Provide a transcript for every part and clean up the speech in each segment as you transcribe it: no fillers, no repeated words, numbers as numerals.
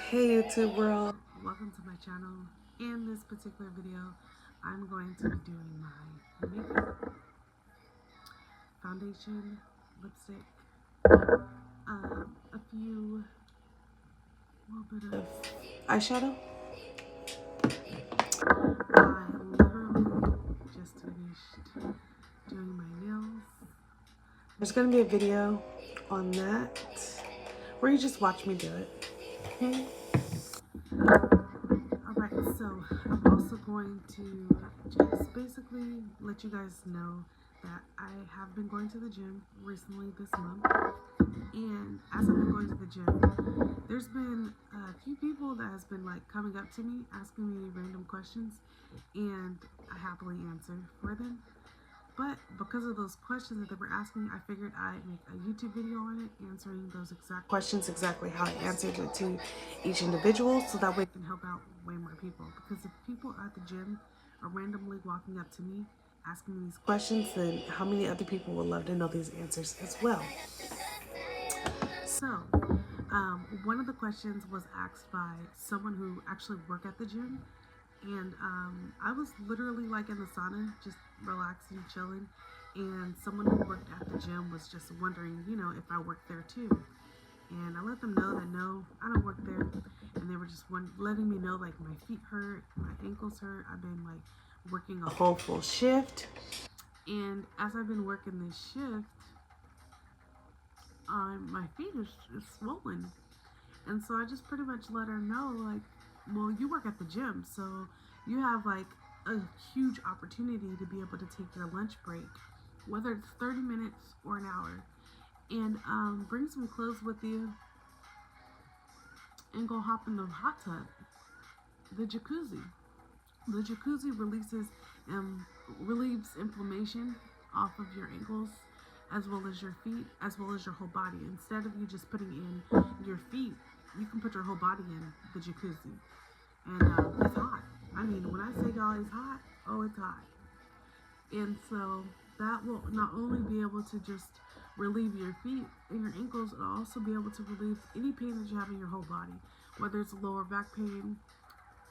Hey YouTube world, welcome to my channel. In this particular video, I'm going to be doing my makeup, foundation, lipstick, a little bit of eyeshadow. I literally just finished doing my nails. There's going to be a video on that where you just watch me do it. Okay? Alright, so I'm also going to just basically let you guys know that I have been going to the gym recently this month. And as I've been going to the gym, there's been a few people that has been like coming up to me, asking me random questions, and I happily answer for them. But because of those questions that they were asking, I figured I'd make a YouTube video on it, answering those exact questions, exactly how I answered it to each individual, so that way it can help out way more people. Because if people at the gym are randomly walking up to me, asking me these questions, then how many other people would love to know these answers as well? So, one of the questions was asked by someone who actually worked at the gym, and I was literally like in the sauna, just relaxing, chilling, and someone who worked at the gym was just wondering, if I worked there too. And I let them know that no, I don't work there, and they were just letting me know like my feet hurt, my ankles hurt. I've been like working a whole full shift, and as I've been working this shift, my feet is swollen. And so I just pretty much let her know, like, well, you work at the gym, so you have like a huge opportunity to be able to take your lunch break, whether it's 30 minutes or an hour, and bring some clothes with you and go hop in the hot tub, the jacuzzi. The jacuzzi relieves inflammation off of your ankles, as well as your feet, as well as your whole body. Instead of you just putting in your feet, you can put your whole body in the jacuzzi. And it's hot. I mean, when I say y'all it's hot, oh, it's hot. And so that will not only be able to just relieve your feet and your ankles, it'll also be able to relieve any pain that you have in your whole body, whether it's lower back pain,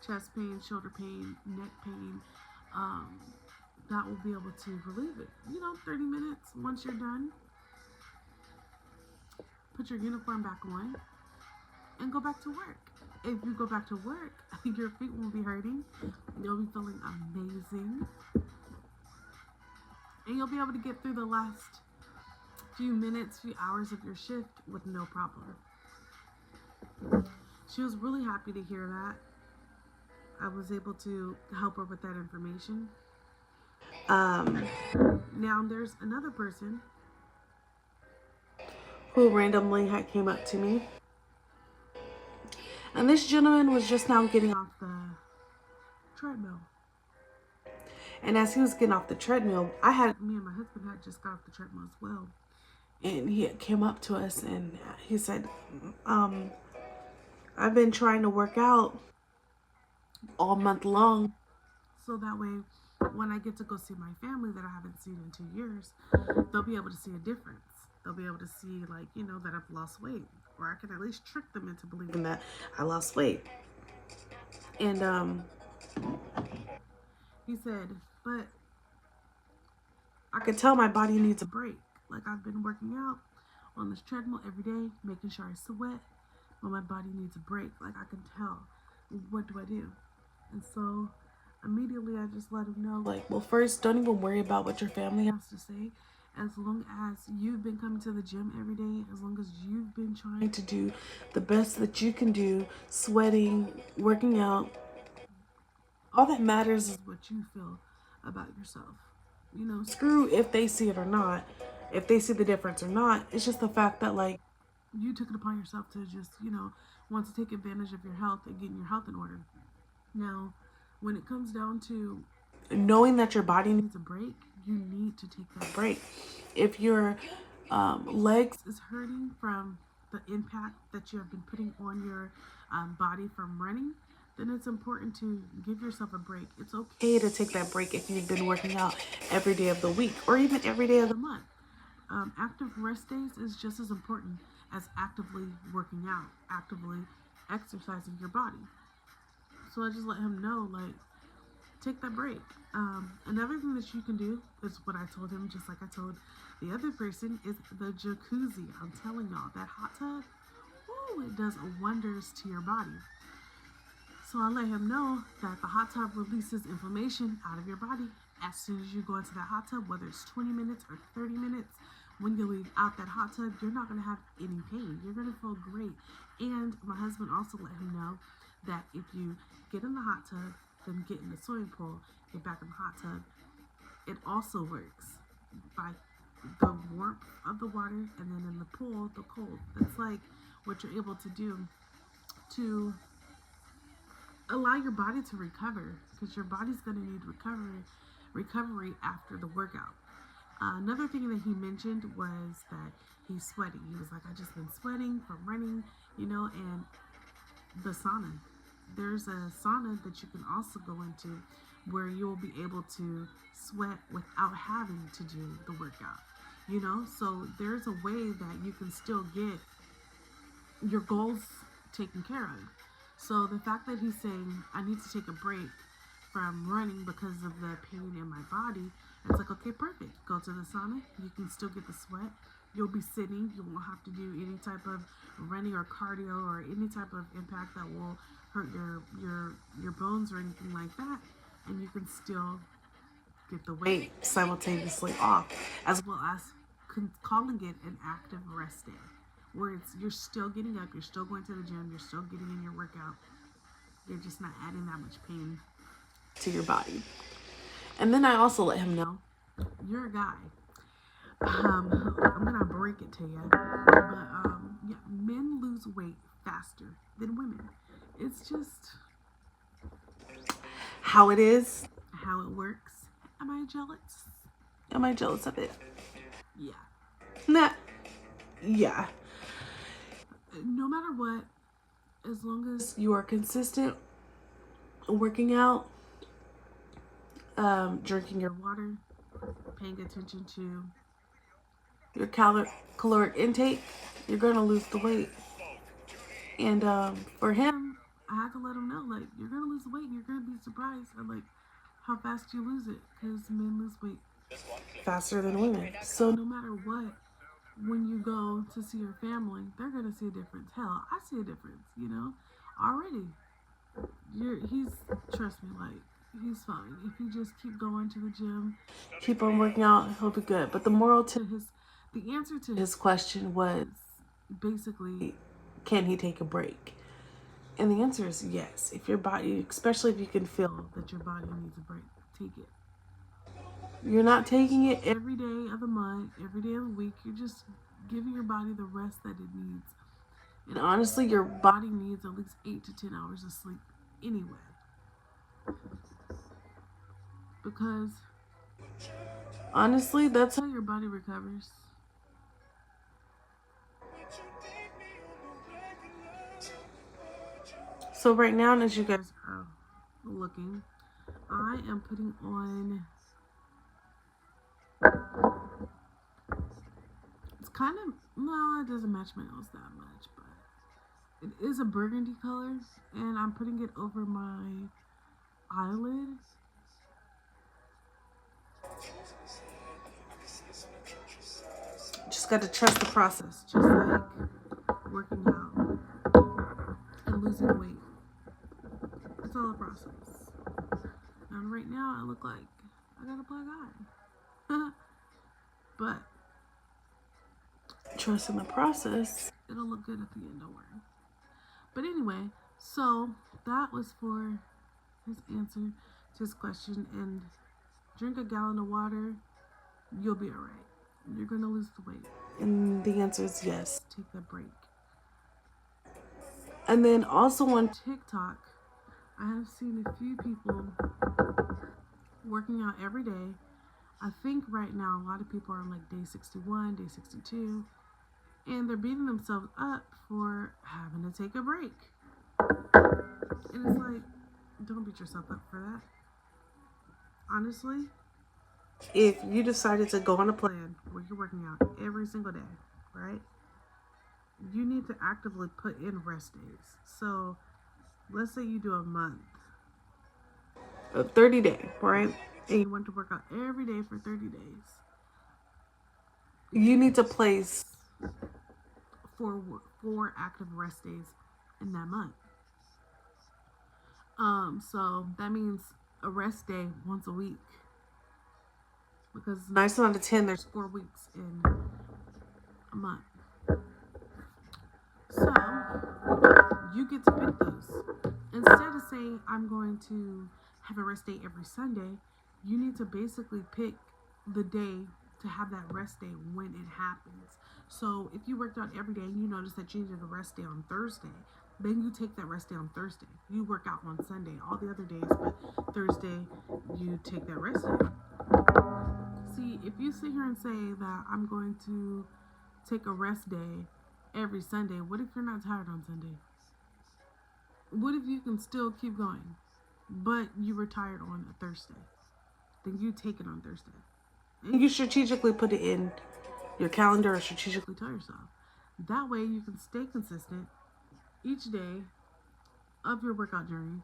chest pain, shoulder pain, neck pain. That will be able to relieve it. 30 minutes. Once you're done, put your uniform back on and go back to work. If you go back to work, your feet won't be hurting. You'll be feeling amazing. And you'll be able to get through the last few minutes, few hours of your shift with no problem. She was really happy to hear that. I was able to help her with that information. Now there's another person who randomly came up to me. And this gentleman was just now getting off the treadmill. And as he was getting off the treadmill, me and my husband had just got off the treadmill as well. And he came up to us and he said, I've been trying to work out all month long, so that way when I get to go see my family that I haven't seen in 2 years, they'll be able to see a difference. They'll be able to see, like, that I've lost weight, or I can at least trick them into believing that I lost weight. And he said, but I could tell my body needs a break. Like, I've been working out on this treadmill every day, making sure I sweat, but my body needs a break. Like, I can tell. What do I do? And so immediately I just let him know, like, well, first, don't even worry about what your family has to say. As long as you've been coming to the gym every day, as long as you've been trying to do the best that you can do, sweating, working out, all that matters is what you feel about yourself. Screw if they see it or not, if they see the difference or not. It's just the fact that, like, you took it upon yourself to just, want to take advantage of your health and getting your health in order. Now, when it comes down to knowing that your body needs a break, you need to take that break. If your legs is hurting from the impact that you have been putting on your body from running, then it's important to give yourself a break. It's okay to take that break if you've been working out every day of the week or even every day of the month. Active rest days is just as important as actively working out, actively exercising your body. So I just let him know, like, take that break. Another thing that you can do is what I told him, just like I told the other person, is the jacuzzi. I'm telling y'all, that hot tub, ooh, it does wonders to your body. So I let him know that the hot tub releases inflammation out of your body as soon as you go into that hot tub, whether it's 20 minutes or 30 minutes. When you leave out that hot tub, you're not going to have any pain. You're going to feel great. And my husband also let him know that if you get in the hot tub, then get in the swimming pool, get back in the hot tub, it also works by the warmth of the water, and then in the pool, the cold. It's like what you're able to do to allow your body to recover, because your body's going to need recovery after the workout. Another thing that he mentioned was that he's sweating. He was like, I just been sweating from running, and the sauna. There's a sauna that you can also go into where you'll be able to sweat without having to do the workout. So there's a way that you can still get your goals taken care of. So the fact that he's saying, I need to take a break from running because of the pain in my body, it's like, okay, perfect. Go to the sauna. You can still get the sweat. You'll be sitting. You won't have to do any type of running or cardio or any type of impact that will hurt your bones or anything like that. And you can still get the weight simultaneously off, as well as calling it an active rest day, where you're still getting up, you're still going to the gym, you're still getting in your workout. You're just not adding that much pain to your body. And then I also let him know, you're a guy. I'm gonna break it to you, but yeah, men lose weight faster than women. It's just how it is, how it works. Am I jealous? Am I jealous of it? Yeah. Nah. Yeah. No matter what, as long as you are consistent working out, drinking your water, paying attention to your caloric intake, you're gonna lose the weight. And for him, I had to let him know, like, you're gonna lose the weight and you're gonna be surprised at like how fast you lose it, because men lose weight faster than women. So no matter what, when you go to see your family, they're gonna see a difference. Hell, I see a difference, already. Trust me, like, he's fine. If you just keep going to the gym, keep on working out, he'll be good. But the answer to his question was basically, can he take a break? And the answer is yes. If your body, especially if you can feel that your body needs a break, take it. You're not taking it every day of the month, every day of the week. You're just giving your body the rest that it needs. And honestly, your body needs at least 8 to 10 hours of sleep anyway. Because honestly, that's how your body recovers. So right now, as you guys are looking, I am putting on, it's kind of, no, it doesn't match my nose that much, but it is a burgundy color, and I'm putting it over my eyelid. Just got to trust the process, just like working out and losing weight. It's all a process. And right now I look like I got a black eye. But trust in the process, it'll look good at the end, don't worry. But anyway, so that was for his answer to his question. And drink a gallon of water, you'll be all right. You're gonna lose the weight. And the answer is yes, take a break. And then also on TikTok, I have seen a few people working out every day. I think right now a lot of people are on like day 61, day 62, and they're beating themselves up for having to take a break. And it's like, don't beat yourself up for that. Honestly, if you decided to go on a plan where you're working out every single day, right? you need to actively put in rest days. So let's say you do a month, a 30-day, right? And you want to work out every day for 30 days. You need to place four active rest days in that month. So that means a rest day once a week. Because 9 times out of 10, there's 4 weeks in a month. So you get to pick those. Instead of saying I'm going to have a rest day every Sunday, you need to basically pick the day to have that rest day when it happens. So if you worked out every day and you notice that you needed a rest day on Thursday, then you take that rest day on Thursday. You work out on Sunday all the other days, but Thursday you take that rest day. See, if you sit here and say that I'm going to take a rest day every Sunday, what if you're not tired on Sunday? What if you can still keep going, but you were tired on a Thursday? Then you take it on Thursday. And you strategically put it in your calendar or strategically tell yourself. That way you can stay consistent each day of your workout journey,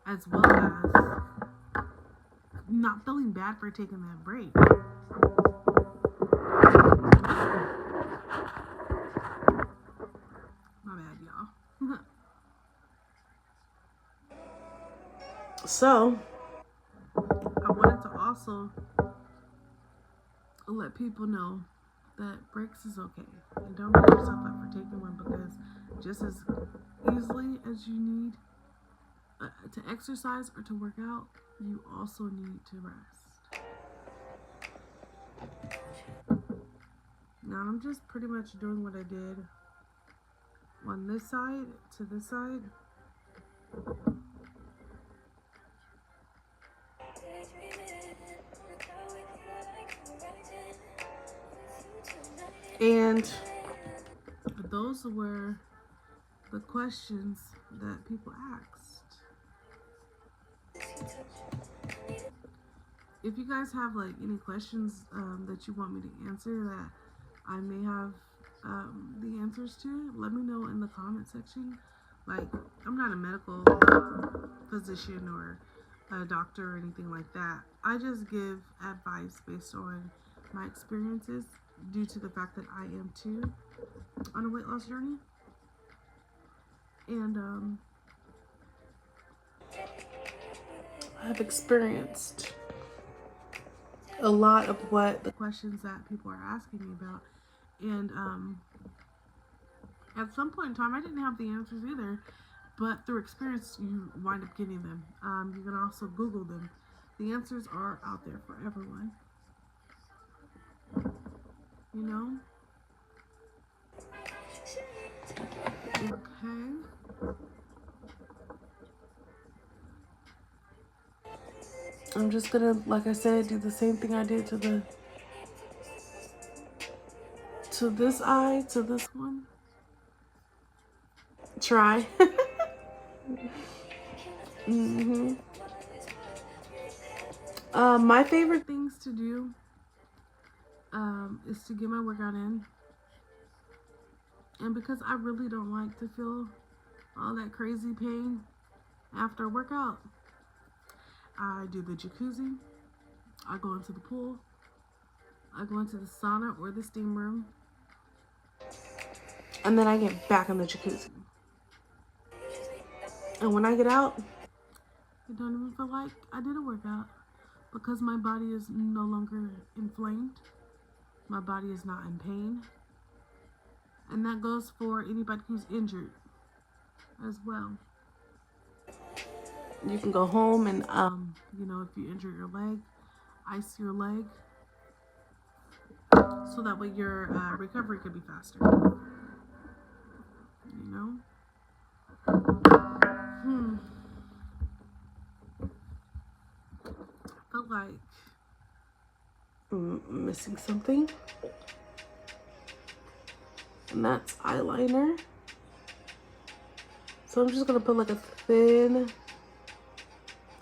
as well as not feeling bad for taking that break. My bad, y'all. So, I wanted to also let people know that breaks is okay. And don't beat yourself up for taking one, because just as easily as you need to exercise or to work out, you also need to rest. Now I'm just pretty much doing what I did on this side to this side. And those were the questions that people asked. If you guys have like any questions that you want me to answer that I may have the answers to, let me know in the comment section. Like, I'm not a medical physician or a doctor or anything like that. I just give advice based on my experiences, due to the fact that I am too on a weight loss journey. And I've experienced a lot of what the questions that people are asking me about. And at some point in time, I didn't have the answers either, but through experience, you wind up getting them. You can also Google them. The answers are out there for everyone. You know? Okay. I'm just gonna, like I said, do the same thing I did to this eye, to this one. Try. My favorite things to do is to get my workout in. And because I really don't like to feel all that crazy pain after a workout, I do the jacuzzi, I go into the pool, I go into the sauna or the steam room, and then I get back in the jacuzzi. And when I get out, I don't even feel like I did a workout, because my body is no longer inflamed. My body is not in pain. And that goes for anybody who's injured as well. You can go home and, you know, if you injure your leg, ice your leg, so that way your recovery could be faster. You know? I felt like I'm missing something. And that's eyeliner. So I'm just gonna put like a thin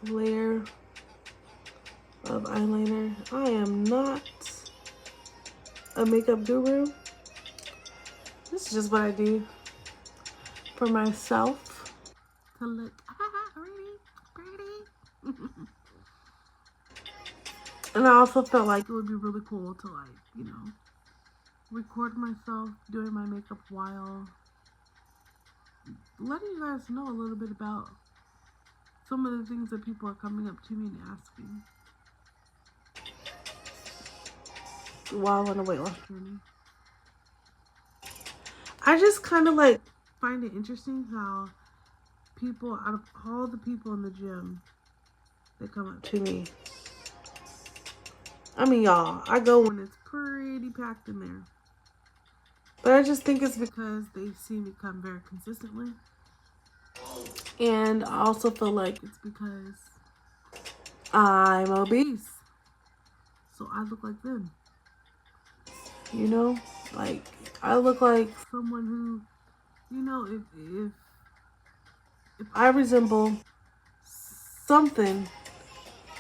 layer of eyeliner. I am not a makeup guru. This is just what I do for myself. To look pretty. And I also felt like It would be really cool to, like, you know, record myself doing my makeup while letting you guys know a little bit about some of the things that people are coming up to me and asking while on a weight loss journey. I just kind of like find it interesting how people, out of all the people in the gym, they come up to me. I mean, y'all, I go when it's pretty packed in there. But I just think it's because they see me come very consistently. And I also feel like it's because I'm obese. So I look like them. You know? Like, I look like someone who, you know, if I resemble something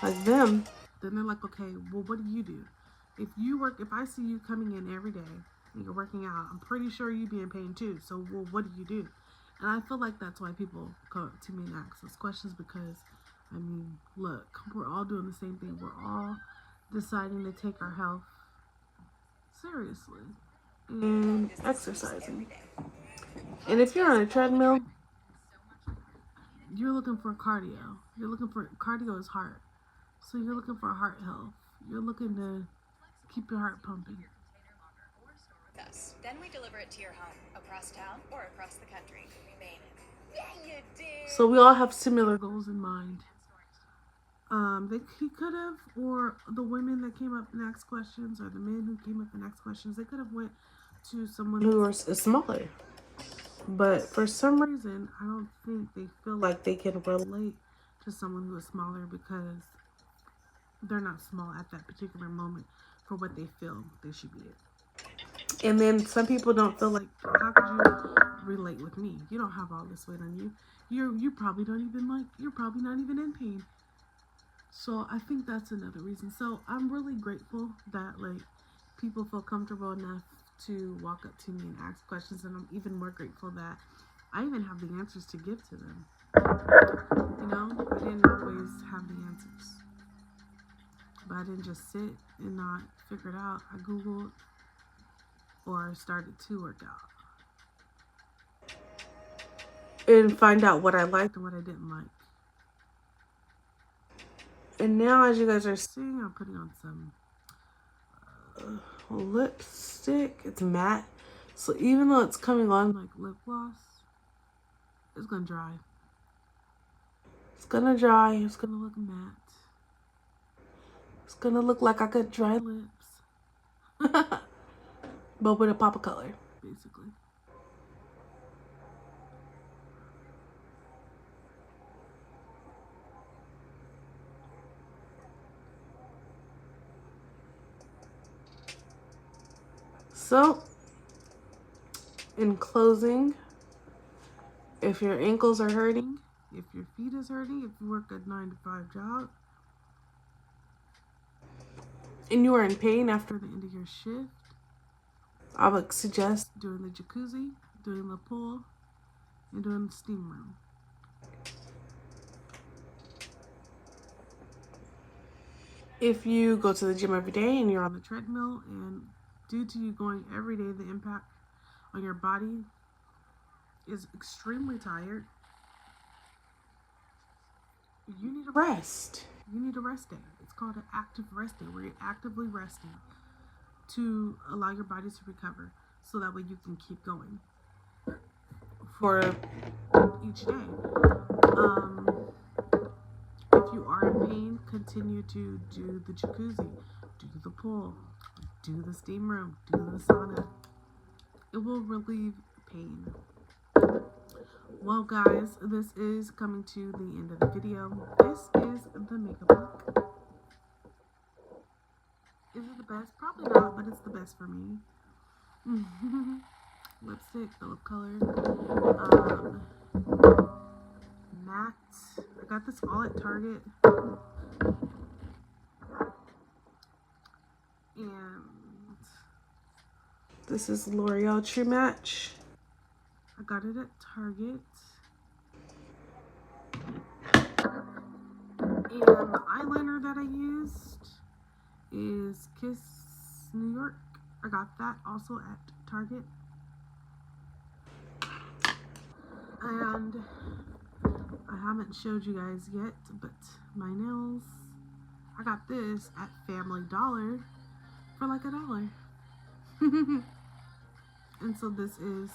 like them, then they're like, okay, well, what do? If I see you coming in every day and you're working out, I'm pretty sure you'd be in pain too. So, well, what do? And I feel like that's why people come to me and ask us questions because, I mean, look, we're all doing the same thing. We're all deciding to take our health seriously and exercising. And if you're on a treadmill, you're looking for cardio. Cardio is heart. So you're looking for heart health. You're looking to keep your heart pumping. Then we deliver it to your home, across town or across the country. Yeah, you did. So we all have similar goals in mind. He could have, or the women that came up and asked questions, or the men who came up and asked questions, they could have went to someone who was smaller. But for some reason, I don't think they feel like they can relate to someone who is smaller because they're not small at that particular moment for what they feel they should be at. And then some people don't feel like, how could you relate with me? You don't have all this weight on you. You probably don't even you're probably not even in pain. So I think that's another reason. So I'm really grateful that people feel comfortable enough to walk up to me and ask questions, and I'm even more grateful that I even have the answers to give to them. You know, I didn't always have the answers, but I didn't just sit and not figure it out. I Googled or started to work out and find out what I liked and what I didn't like. And now, as you guys are seeing, I'm putting on some lipstick. It's matte, so even though it's coming on like lip gloss, it's gonna dry. It's gonna dry. It's gonna look matte. It's gonna look like I got dry lips, but with a pop of color, basically. So, in closing, if your ankles are hurting, if your feet is hurting, if you work a 9-to-5 job, and you are in pain after the end of your shift, I would suggest doing the jacuzzi, doing the pool, and doing the steam room. If you go to the gym every day and you're on the treadmill, and due to you going every day, the impact on your body is extremely tired, you need a rest. You need a rest day. It's called an active rest day, where you're actively resting to allow your body to recover so that way you can keep going for each day. If you are in pain, continue to do the jacuzzi, do the pool, do the steam room, do the sauna. It will relieve pain. Well, guys, this is coming to the end of the video. This is the makeup look. Is it the best? Probably not, but it's the best for me. Lipstick, the lip color. Matte. I got this all at Target. And This is L'Oreal True Match. I got it at Target. And the eyeliner that I used is Kiss New York. I got that also at Target. And I haven't showed you guys yet, but my nails, I got this at Family Dollar for like $1. And so this is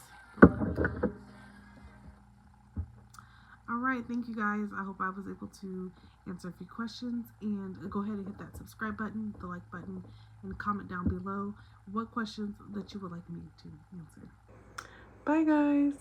alright. Thank you guys. I hope I was able to answer a few questions, and go ahead and hit that subscribe button, the like button, and comment down below what questions that you would like me to answer. Bye guys.